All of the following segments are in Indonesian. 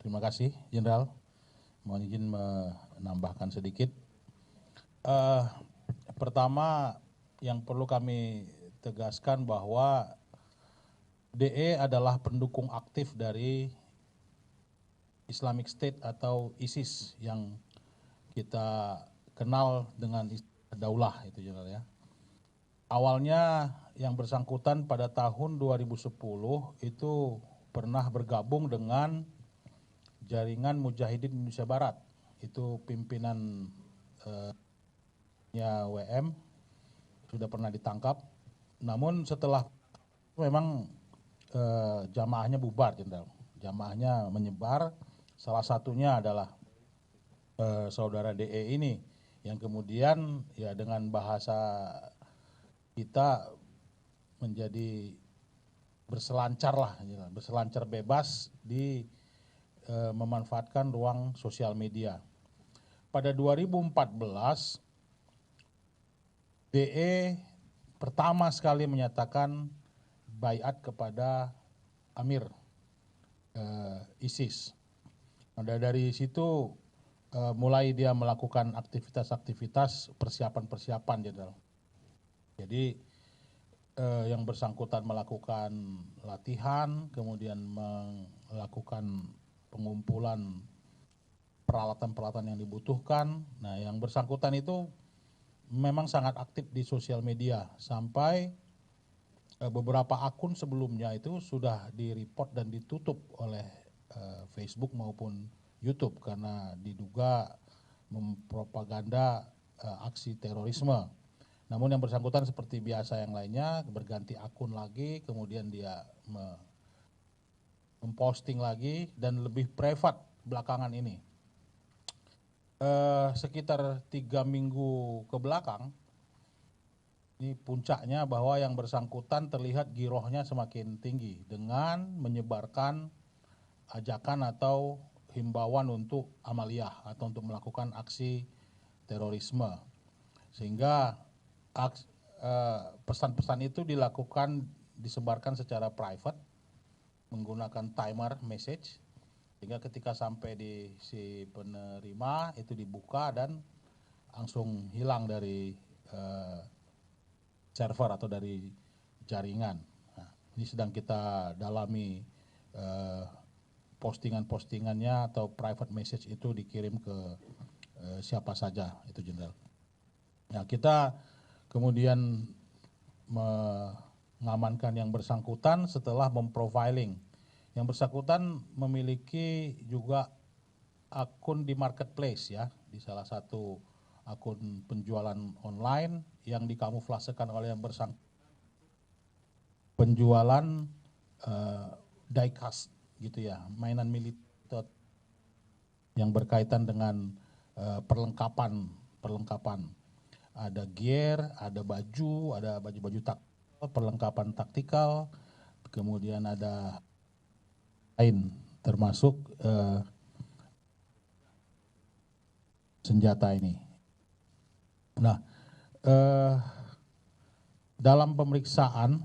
Terima kasih, Jenderal. Mohon izin menambahkan sedikit. Pertama, yang perlu kami tegaskan bahwa DE adalah pendukung aktif dari Islamic State atau ISIS yang kita kenal dengan Daulah itu, Jenderal ya. Awalnya yang bersangkutan pada tahun 2010 itu pernah bergabung dengan Jaringan Mujahidin Indonesia Barat. Itu pimpinan WM sudah pernah ditangkap. Namun setelah memang jamaahnya bubar, Jenderal. Jamaahnya menyebar. Salah satunya adalah saudara DE ini yang kemudian ya dengan bahasa kita menjadi berselancar lah, berselancar bebas di memanfaatkan ruang sosial media. Pada 2014, DE pertama sekali menyatakan baiat kepada Amir ISIS. Dari situ mulai dia melakukan aktivitas-aktivitas persiapan-persiapan, Jenderal. Jadi yang bersangkutan melakukan latihan, kemudian melakukan pengumpulan peralatan-peralatan yang dibutuhkan. Nah, yang bersangkutan itu memang sangat aktif di sosial media sampai beberapa akun sebelumnya itu sudah di-report dan ditutup oleh Facebook maupun YouTube karena diduga mempropaganda aksi terorisme. Namun yang bersangkutan seperti biasa yang lainnya berganti akun lagi, kemudian dia memposting lagi dan lebih privat belakangan ini. Sekitar 3 minggu ke belakang, ini puncaknya bahwa yang bersangkutan terlihat girohnya semakin tinggi dengan menyebarkan ajakan atau himbauan untuk amaliyah atau untuk melakukan aksi terorisme. Sehingga pesan-pesan itu disebarkan secara private menggunakan timer message, sehingga ketika sampai di si penerima itu dibuka dan langsung hilang dari server atau dari jaringan. Nah, ini sedang kita dalami postingan-postingannya atau private message itu dikirim ke siapa saja itu, Jenderal. Nah, kita kemudian mengamankan yang bersangkutan setelah memprofiling. Yang bersangkutan memiliki juga akun di marketplace ya, di salah satu akun penjualan online yang dikamuflasekan oleh yang bersangkutan penjualan diecast gitu ya, mainan militer yang berkaitan dengan perlengkapan. Ada gear, ada baju taktikal, perlengkapan taktikal, kemudian ada lain termasuk senjata ini. Nah, dalam pemeriksaan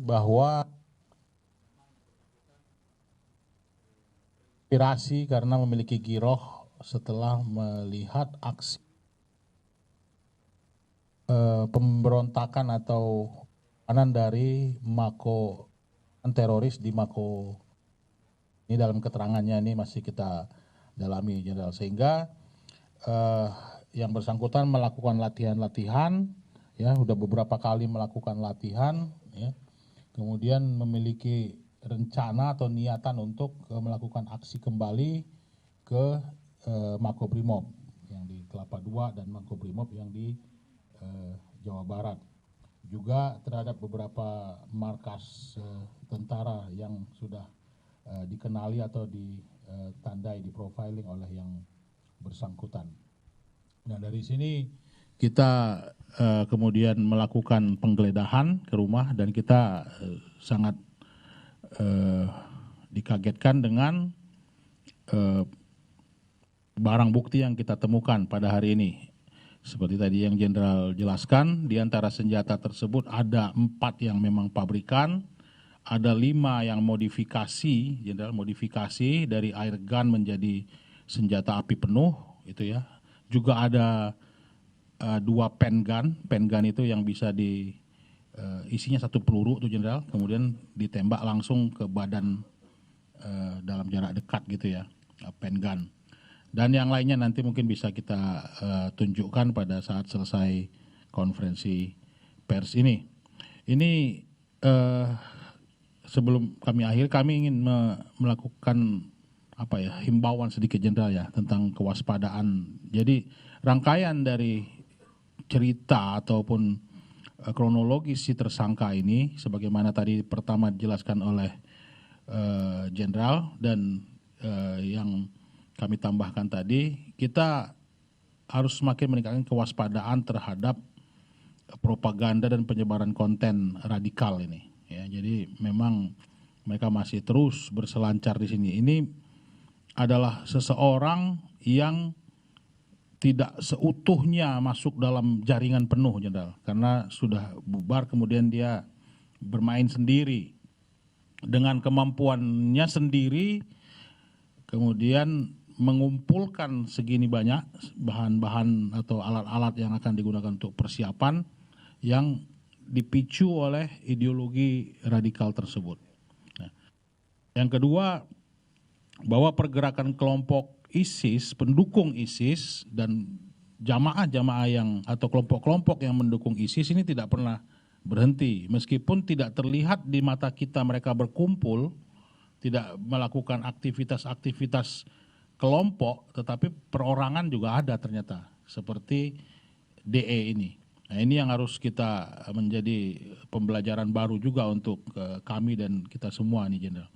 bahwa inspirasi karena memiliki giroh setelah melihat aksi pemberontakan atau kanan dari Mako teroris di Mako. Ini dalam keterangannya ini masih kita dalami, Jenderal. Sehingga yang bersangkutan melakukan latihan-latihan, ya, sudah beberapa kali melakukan latihan, ya, kemudian memiliki rencana atau niatan untuk melakukan aksi kembali ke Makobrimob yang di Kelapa II dan Makobrimob yang di Jawa Barat. Juga terhadap beberapa markas tentara yang sudah dikenali atau ditandai, diprofiling oleh yang bersangkutan. Nah, dari sini kita kemudian melakukan penggeledahan ke rumah dan kita sangat dikagetkan dengan barang bukti yang kita temukan pada hari ini. Seperti tadi yang Jenderal jelaskan, di antara senjata tersebut ada 4 yang memang pabrikan, ada 5 yang modifikasi, Jenderal modifikasi dari air gun menjadi senjata api penuh, itu ya. Juga ada 2 pen gun itu yang bisa isinya 1 peluru tuh Jenderal, kemudian ditembak langsung ke badan dalam jarak dekat gitu ya, pen gun. Dan yang lainnya nanti mungkin bisa kita tunjukkan pada saat selesai konferensi pers ini. Ini sebelum kami akhir, kami ingin melakukan himbauan sedikit Jenderal ya tentang kewaspadaan. Jadi rangkaian dari cerita ataupun kronologis si tersangka ini, sebagaimana tadi pertama dijelaskan oleh Jenderal dan yang kami tambahkan tadi, kita harus semakin meningkatkan kewaspadaan terhadap propaganda dan penyebaran konten radikal ini. Ya, jadi memang mereka masih terus berselancar di sini. Ini adalah seseorang yang tidak seutuhnya masuk dalam jaringan penuh, Jenderal, karena sudah bubar kemudian dia bermain sendiri dengan kemampuannya sendiri, kemudian mengumpulkan segini banyak bahan-bahan atau alat-alat yang akan digunakan untuk persiapan yang dipicu oleh ideologi radikal tersebut. Nah, yang kedua, bahwa pergerakan kelompok ISIS, pendukung ISIS dan jamaah-jamaah yang atau kelompok-kelompok yang mendukung ISIS ini tidak pernah berhenti. Meskipun tidak terlihat di mata kita mereka berkumpul, tidak melakukan aktivitas-aktivitas kelompok, tetapi perorangan juga ada ternyata, seperti DE ini. Nah, ini yang harus kita menjadi pembelajaran baru juga untuk kami dan kita semua nih, Jenderal.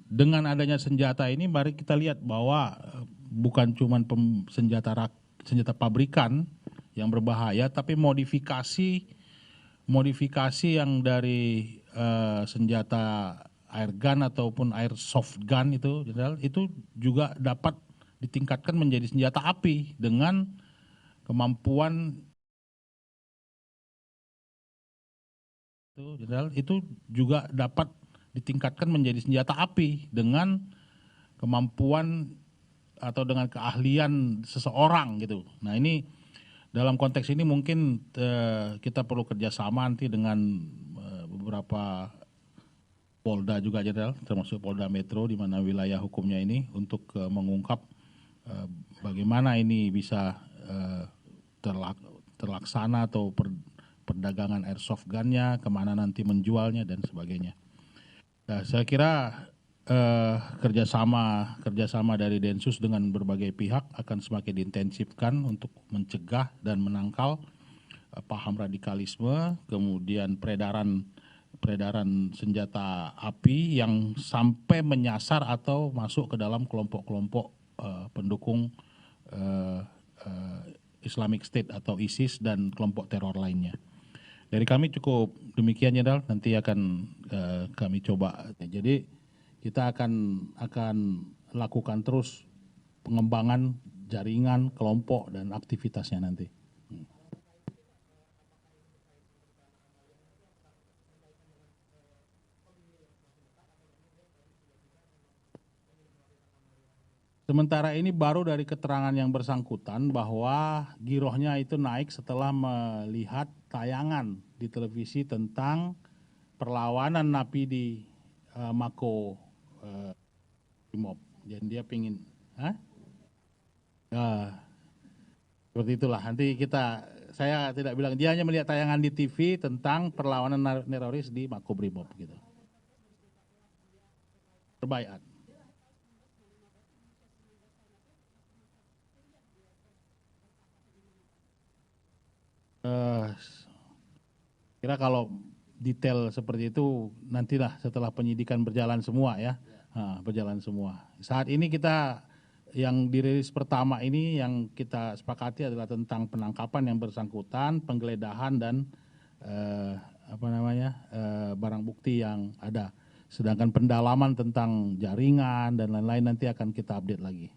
Dengan adanya senjata ini, mari kita lihat bahwa bukan cuma senjata pabrikan yang berbahaya, tapi modifikasi yang dari senjata air gun ataupun airsoft gun itu, Jenderal, itu juga dapat ditingkatkan menjadi senjata api dengan kemampuan itu, Jenderal, itu juga dapat ditingkatkan menjadi senjata api dengan kemampuan atau dengan keahlian seseorang gitu. Nah, ini dalam konteks ini mungkin kita perlu kerjasama nanti dengan beberapa Polda juga, Jenderal, termasuk Polda Metro di mana wilayah hukumnya ini, untuk mengungkap bagaimana ini bisa terlaksana atau perdagangan airsoft gun-nya, kemana nanti menjualnya dan sebagainya. Nah, saya kira kerjasama dari Densus dengan berbagai pihak akan semakin diintensifkan untuk mencegah dan menangkal paham radikalisme, kemudian peredaran senjata api yang sampai menyasar atau masuk ke dalam kelompok-kelompok pendukung Islamic State atau ISIS dan kelompok teror lainnya. Dari kami cukup demikian, Jenderal. Nanti akan kami coba. Jadi kita akan lakukan terus pengembangan jaringan, kelompok dan aktivitasnya nanti. Sementara ini baru dari keterangan yang bersangkutan bahwa girohnya itu naik setelah melihat tayangan di televisi tentang perlawanan napi di Mako Brimob. Jadi dia pingin, seperti itulah. Nanti saya tidak bilang, dia hanya melihat tayangan di TV tentang perlawanan teroris di Mako Brimob gitu. Terbaiat. Kira kalau detail seperti itu nantilah setelah penyidikan berjalan semua ya, berjalan semua. Saat ini kita yang dirilis pertama ini yang kita sepakati adalah tentang penangkapan yang bersangkutan, penggeledahan dan barang bukti yang ada. Sedangkan pendalaman tentang jaringan dan lain-lain nanti akan kita update lagi.